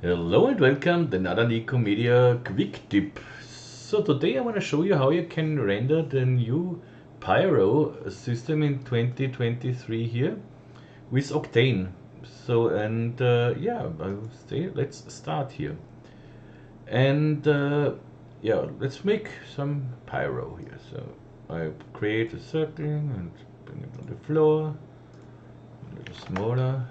Hello and welcome to another Nikomedia quick tip. So today I want to show you how you can render the new Pyro system in 2023 here with Octane. So yeah, I'll say let's start here. And yeah, let's make some Pyro here. So I create a circle and bring it on the floor, a little smaller.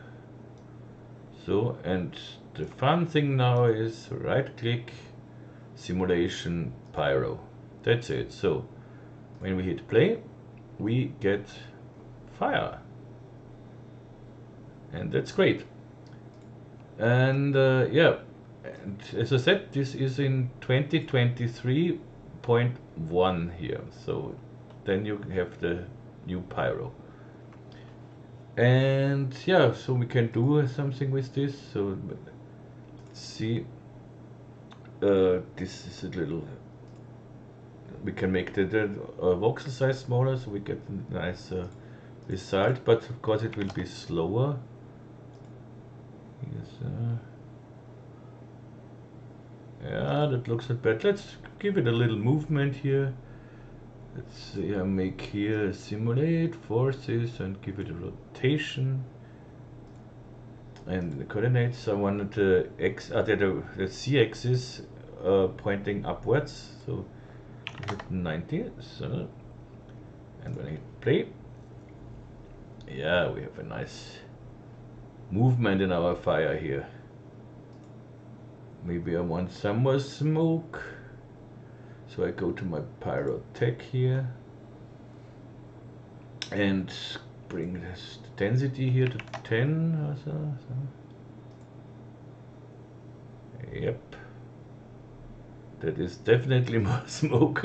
So, and the fun thing now is right click simulation Pyro. That's it. So when we hit play, we get fire. And that's great. And yeah, and as I said, this is in 2023.1 here. So then you have the new Pyro. And yeah, so we can do something with this. So see, this is a little, we can make the voxel size smaller so we get a nice result, but of course it will be slower. Yes, yeah, that looks not bad. Let's give it a little movement here. Let's make here simulate forces and give it a rotation. And the coordinates, I wanted the the z-axis pointing upwards, so hit 90. So, and when I hit play, yeah, we have a nice movement in our fire here. Maybe I want some more smoke, so I go to my Pyro tech here and bring this density here to 10. Yep, that is definitely more smoke.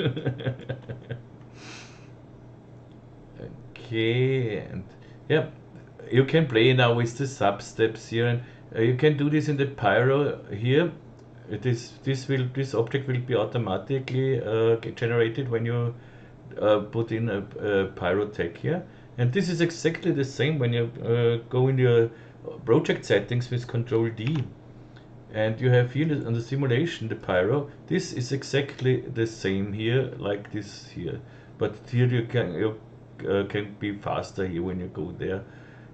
Okay, and yeah, you can play now with the sub steps here, and you can do this in the Pyro here. This object will be automatically generated when you put in a Pyro tag here, and this is exactly the same when you go in your project settings with Control D, and you have here on the simulation the Pyro. This is exactly the same here, like this here, but here you can be faster here when you go there.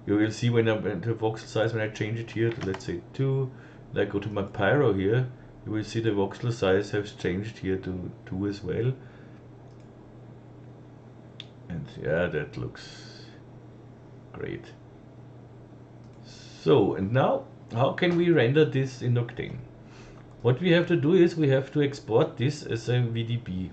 You will see when the voxel size, when I change it here to, let's say, 2, and I go to my Pyro here, you will see the voxel size has changed here to 2 as well. And yeah, that looks great. So, and now, how can we render this in Octane? What we have to do is we have to export this as a VDB.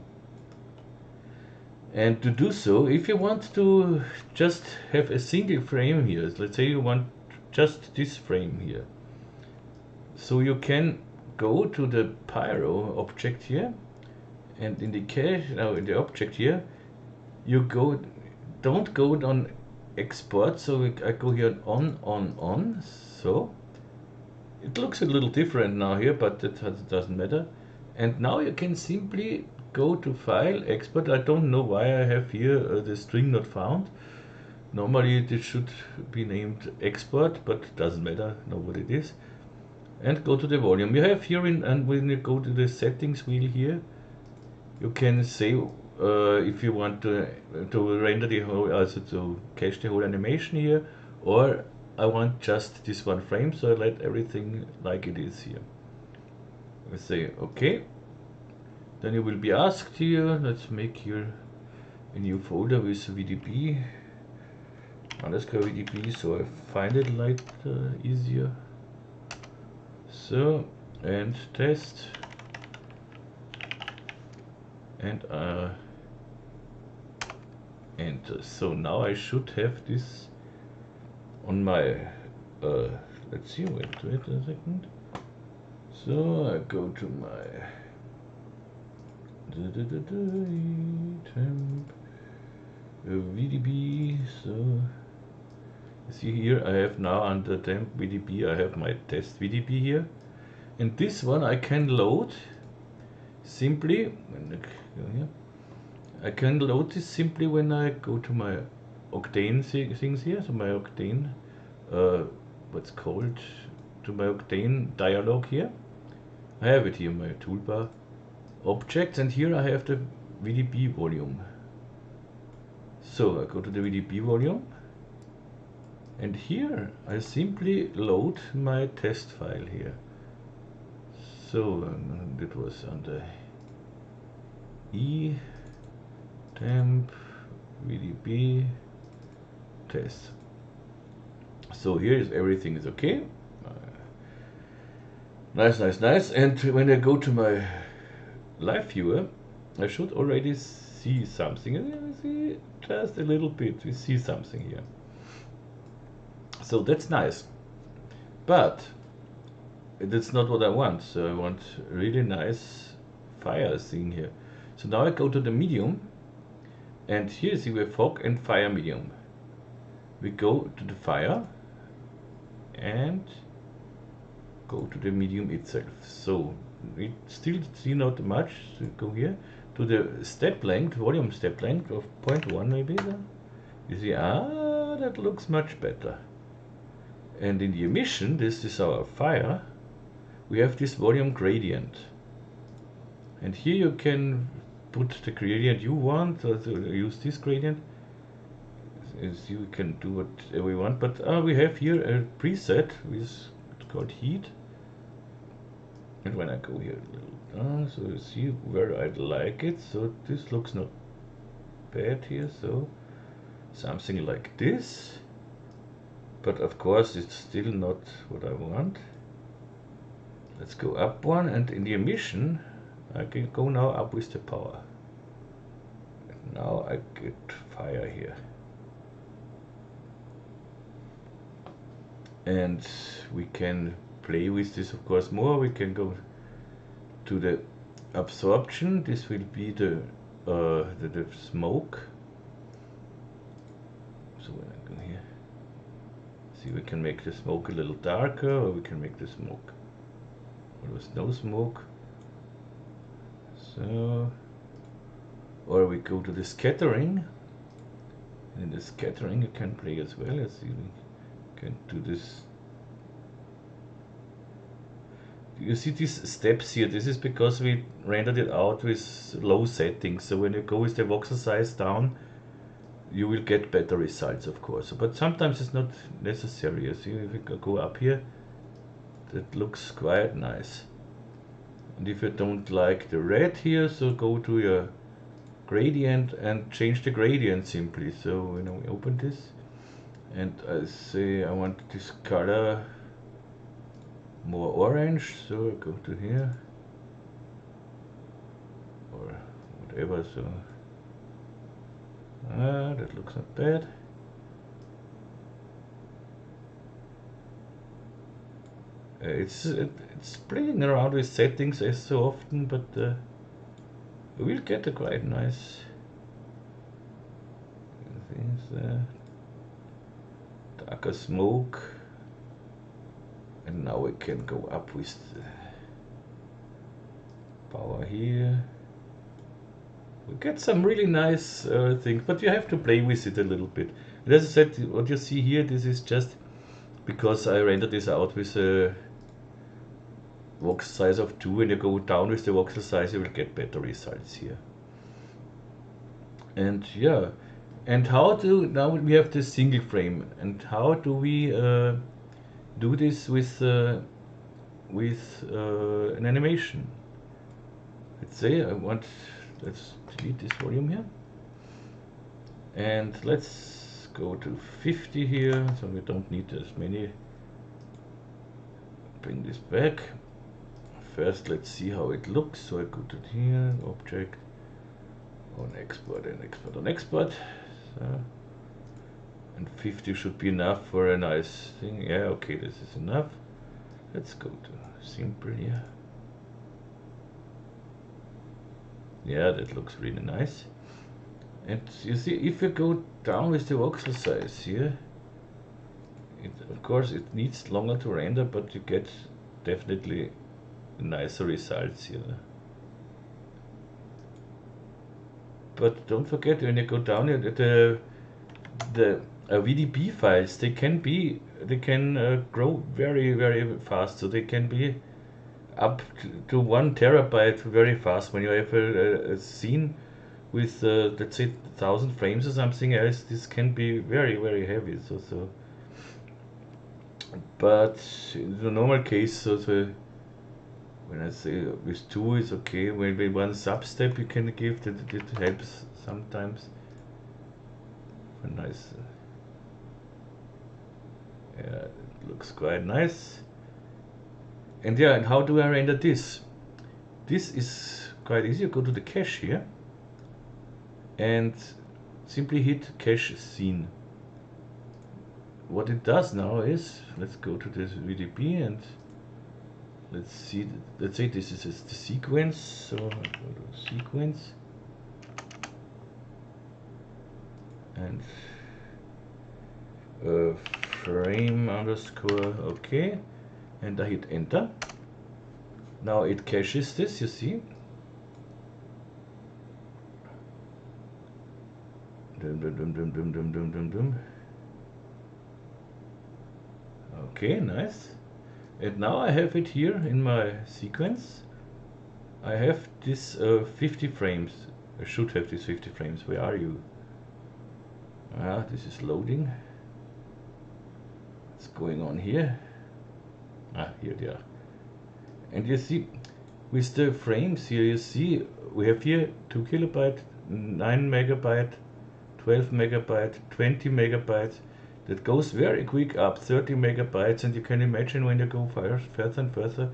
And to do so, if you want to just have a single frame here, let's say you want just this frame here, so you can go to the Pyro object here, and in the cache, now in the object here, you don't go on export, so I go here on, so it looks a little different now here, but it doesn't matter. And now you can simply go to File, Export. I don't know why I have here the string not found. Normally this should be named Export, but it doesn't matter, know what it is. And go to the volume. You have here, and when you go to the settings wheel here, you can say if you want to render the whole, also to cache the whole animation here, or I want just this one frame, so I let everything like it is here. I say OK. Then you will be asked here, let's make here a new folder with VDB, underscore VDB, so I find it like easier. So, and test, and enter. So now I should have this on my, let's see, wait a second. So I go to my temp VDB. So you see here I have now under temp VDB I have my test VDB here, and this one I can load simply when I can load this simply when I go to my Octane things here. So my Octane, what's called to my Octane dialog here. I have it here in my toolbar. Objects, and here I have the VDB volume. So I go to the VDB volume, and here I simply load my test file here. So it was under E temp VDB test. So here is everything is okay. Nice. And when I go to my live viewer, I should already see something. And see just a little bit. We see something here. So that's nice. But that's not what I want. So I want a really nice fire scene here. So now I go to the medium, and here see we have fog and fire medium. We go to the fire and go to the medium itself. So we still see not much. So go here to the step length, volume step length of 0.1 maybe. You see, that looks much better. And in the emission, this is our fire, we have this volume gradient. And here you can put the gradient you want, or use this gradient. As you can do whatever you want, but we have here a preset which is called heat. And when I go here a little down, so you see where I'd like it. So this looks not bad here, so something like this. But of course it's still not what I want. Let's go up one, and in the emission I can go now up with the power. And now I get fire here. And we can play with this of course more. We can go to the absorption. This will be the smoke. So when I go here, see, we can make the smoke a little darker, or we can make the smoke with no smoke. So, or we go to the scattering. And in the scattering you can play as well. Let's see, we can do this. You see these steps here. This is because we rendered it out with low settings. So when you go with the voxel size down, you will get better results, of course. But sometimes it's not necessary. You see, if we go up here, that looks quite nice. And if you don't like the red here, so go to your gradient and change the gradient simply. So when we open this, and I say I want this color more orange, so I go to here, or whatever. So that looks not bad. It's playing around with settings as so often, but we'll get a quite nice things. Darker smoke, and now we can go up with the power here. We get some really nice things, but you have to play with it a little bit. And as I said, what you see here, this is just because I rendered this out with a voxel size of 2, and you go down with the voxel size, you will get better results here. And yeah, and how do, now we have this single frame, and how do we do this with an animation? Let's say I want, let's delete this volume here, and let's go to 50 here, so we don't need as many. Bring this back. First let's see how it looks. So I go to here, object, on export, and export on export. So, and 50 should be enough for a nice thing. Yeah, okay, this is enough. Let's go to simple here. Yeah, that looks really nice. And you see, if you go down with the voxel size here, of course it needs longer to render, but you get definitely nicer results here. But don't forget, when you go down here, the VDB files, they can be grow very fast. So they can be up to 1 terabyte very fast. When you have a scene with let's say 1,000 frames or something else, this can be very heavy. But in the normal case, when I say with 2 is okay. Maybe 1 sub-step you can give, that it helps sometimes. Nice. Yeah, it looks quite nice. And yeah, and how do I render this? This is quite easy. You go to the cache here and simply hit cache scene. What it does now is, let's go to this VDB and let's see, let's say this is the sequence. So I'll go to sequence and frame underscore okay, and I hit enter. Now it caches this, you see. Okay, nice. And now I have it here in my sequence. I have this 50 frames. I should have these 50 frames. Where are you? Ah, this is loading. What's going on here? Ah, here they are. And you see, with the frames here, you see, we have here 2 kilobyte, 9 megabyte, 12 megabyte, 20 megabytes. That goes very quick up, 30 megabytes, and you can imagine when you go further and further,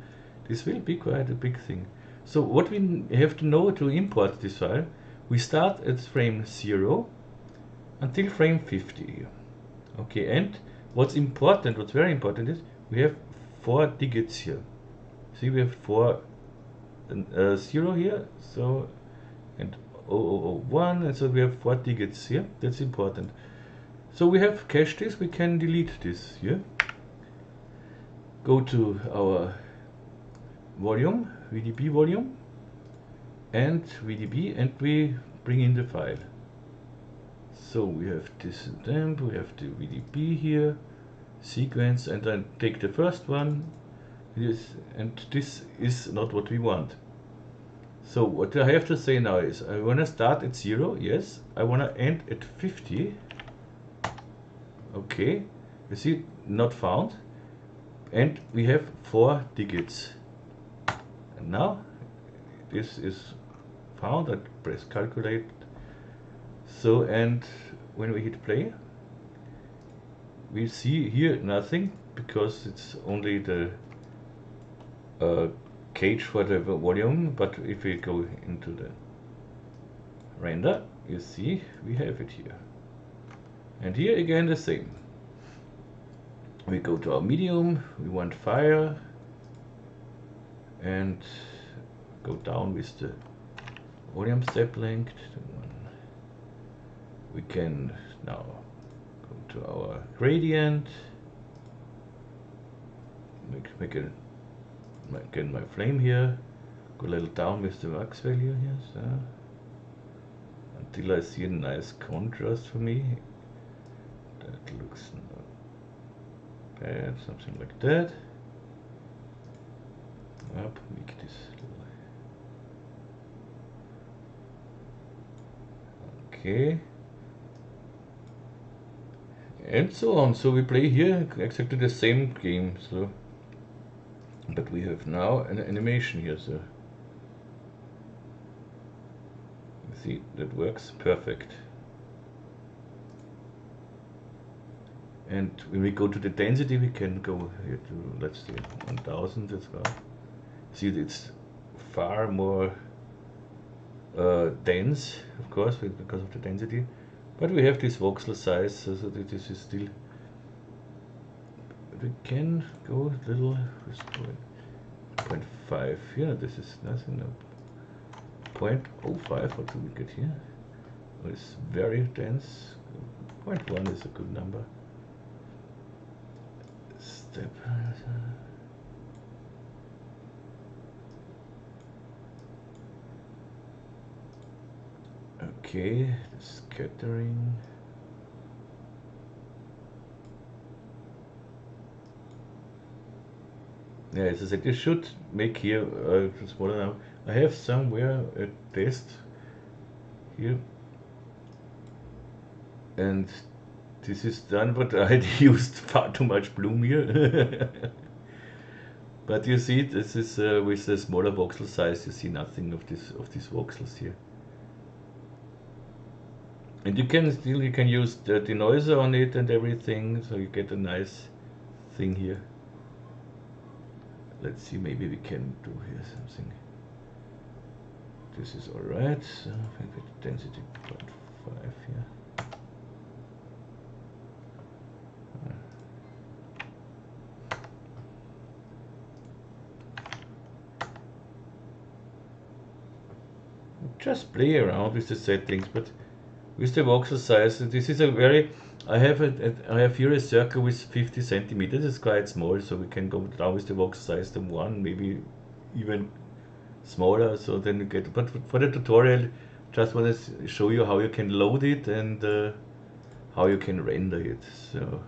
this will be quite a big thing. So what we have to know to import this file, we start at frame 0 until frame 50 here. Okay, and what's very important is we have 4 digits here. See, we have 4 0 here, so, and 0001, and so we have 4 digits here. That's important. So we have cached this, we can delete this here. Go to our volume, VDB volume, and VDB, and we bring in the file. So we have this temp, we have the VDB here, sequence, and then take the first one. And this is not what we want. So what I have to say now is, I want to start at 0, yes. I want to end at 50. Okay, you see, not found. And we have 4 digits. And now this is found. I press calculate. So, and when we hit play, we see here nothing, because it's only the cage for the volume. But if we go into the render, you see we have it here. And here again the same. We go to our medium, we want fire, and go down with the volume step length. We can now go to our gradient, make my flame here, go a little down with the max value here, so until I see a nice contrast for me. That looks not bad, something like that. Up, make this little. Okay. And so on. So we play here exactly the same game. So, but we have now an animation here. So you see, that works perfect. And when we go to the density, we can go here to, let's say, 1000 as well. See, it's far more dense, of course, because of the density. But we have this voxel size, so that this is still. We can go a little with 0.5 here. This is nothing. No. 0.05. What do we get here? Oh, it's very dense. 0.1 is a good number. Step. Okay, the scattering. Yeah, as I said, you should make here smaller now. I have somewhere a test here, and this is done, but I had used far too much bloom here. But you see, this is with the smaller voxel size, you see nothing of these voxels here. And you can use the denoiser on it and everything, so you get a nice thing here. Let's see, maybe we can do here something. This is alright, so I think with density 0.5 here. Just play around with the settings, but with the voxel size, this is a very, I have here a circle with 50 centimeters. It's quite small, so we can go down with the voxel size to 1, maybe even smaller. So then you get, but for the tutorial, just want to show you how you can load it and how you can render it. So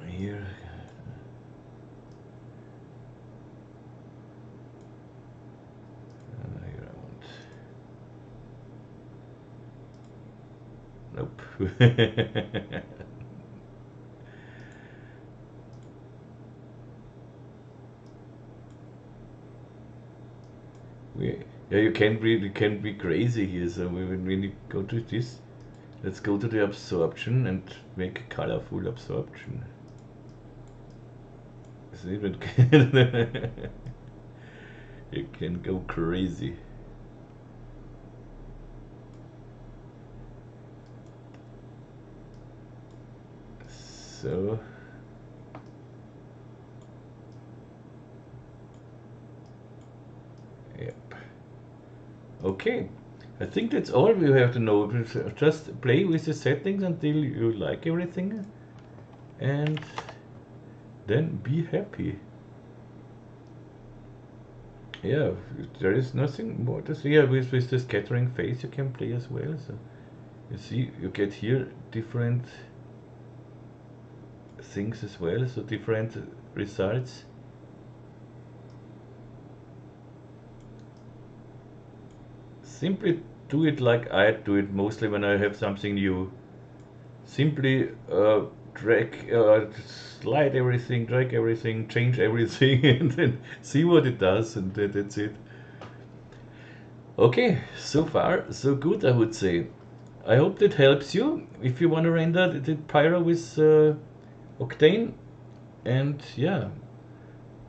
here. Nope. Yeah, you can be crazy here. So when we go to this, let's go to the absorption and make a colorful absorption. So even you can go crazy. So yep. Okay, I think that's all we have to know. Just play with the settings until you like everything, and then be happy. Yeah, there is nothing more to see. With the scattering phase you can play as well. So you see, you get here different things as well, so different results. Simply do it like I do it mostly when I have something new. Simply drag, slide everything, drag everything, change everything, and then see what it does, and that's it. Okay, so far so good, I would say. I hope that helps you if you want to render the Pyro with Octane, and yeah,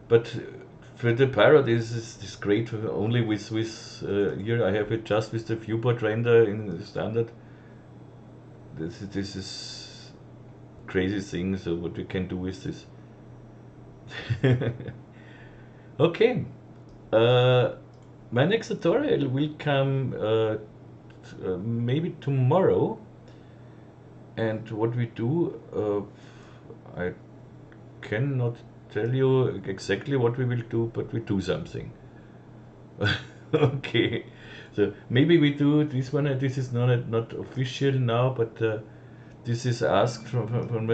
but for the Pyro this is great only with here I have it just with the viewport render in the standard. This is crazy thing, so what you can do with this. Okay, my next tutorial will come maybe tomorrow, and what we do, I cannot tell you exactly what we will do, but we do something. Okay, so maybe we do this one. This is not official now, but this is asked from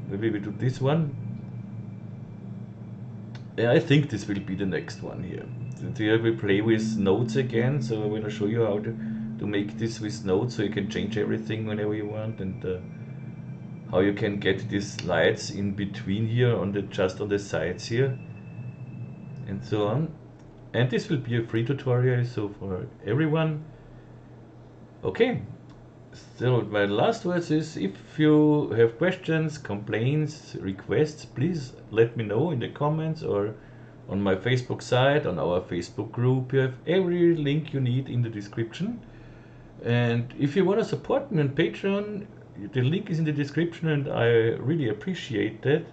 maybe we do this one. Yeah, I think this will be the next one here. Here we play with nodes again, so I will show you how to make this with nodes, so you can change everything whenever you want, and how you can get these lights in between here on just on the sides here, and so on. And this will be a free tutorial, so for everyone. Okay, so my last words is, if you have questions, complaints, requests, please let me know in the comments or on my Facebook site, on our Facebook group. You have every link you need in the description. And if you want to support me on Patreon, the link is in the description, and I really appreciate that.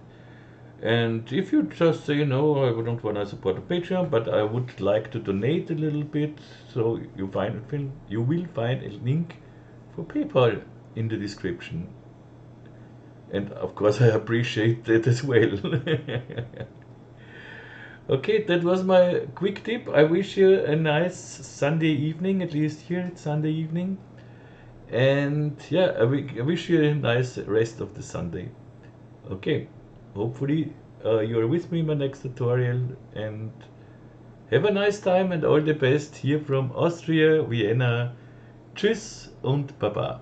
And if you just say, no, I don't want to support a Patreon, but I would like to donate a little bit, so you will find a link for PayPal in the description. And of course I appreciate that as well. Okay, that was my quick tip. I wish you a nice Sunday evening, at least here it's Sunday evening. And yeah, I wish you a nice rest of the Sunday. Okay, hopefully you're with me in my next tutorial, and have a nice time and all the best here from Austria, Vienna. Tschüss und Baba.